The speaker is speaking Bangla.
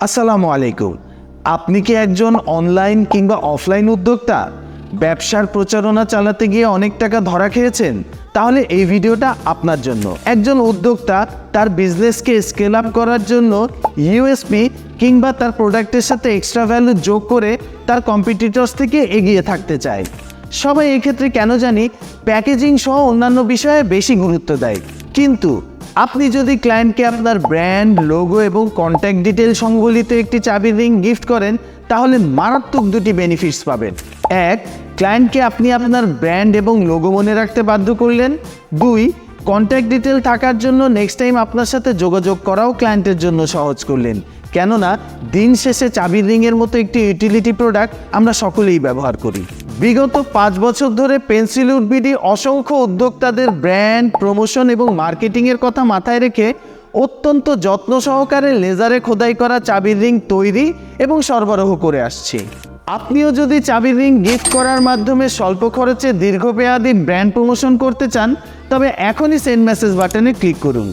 আসসালামু আলাইকুম। আপনি কি একজন অনলাইন কিংবা অফলাইন উদ্যোক্তা? ব্যবসার প্রচারণা চালাতে গিয়ে অনেক টাকা ধরা খেয়েছেন? তাহলে এই ভিডিওটা আপনার জন্য। একজন উদ্যোক্তা তার বিজনেসকে স্কেল আপ করার জন্য ইউএসপি কিংবা তার প্রোডাক্টের সাথে এক্সট্রা ভ্যালু যোগ করে তার কম্পিটিটরস থেকে এগিয়ে থাকতে চায়। সবাই এক্ষেত্রে কেন জানি প্যাকেজিং সহ অন্যান্য বিষয়ে বেশি গুরুত্ব দেয়, কিন্তু আপনি যদি ক্লায়েন্টকে আপনার ব্র্যান্ড, লোগো এবং কন্ট্যাক্ট ডিটেল সংবলিত একটি চাবির রিং গিফট করেন, তাহলে মারাত্মক দুটি বেনিফিটস পাবেন। এক, ক্লায়েন্টকে আপনি আপনার ব্র্যান্ড এবং লোগো মনে রাখতে বাধ্য করলেন। দুই, কন্ট্যাক্ট ডিটেল থাকার জন্য নেক্সট টাইম আপনার সাথে যোগাযোগ করাও ক্লায়েন্টের জন্য সহজ করলেন। কেননা দিন শেষে চাবির রিংয়ের মতো একটি ইউটিলিটি প্রোডাক্ট আমরা সকলেই ব্যবহার করি। বিগত 5 বছর ধরে পেন্সিলউড বিডি অসংখ্য উদ্যোক্তাদের ব্র্যান্ড, প্রমোশন এবং মার্কেটিংয়ের কথা মাথায় রেখে অত্যন্ত যত্ন সহকারে লেজারে খোদাই করা চাবির রিং তৈরি এবং সরবরাহ করে আসছি। আপনিও যদি চাবির রিং গিফট করার মাধ্যমে স্বল্প খরচে দীর্ঘমেয়াদী ব্র্যান্ড প্রমোশন করতে চান, তবে এখনই সেন্ড মেসেজ বাটনে ক্লিক করুন।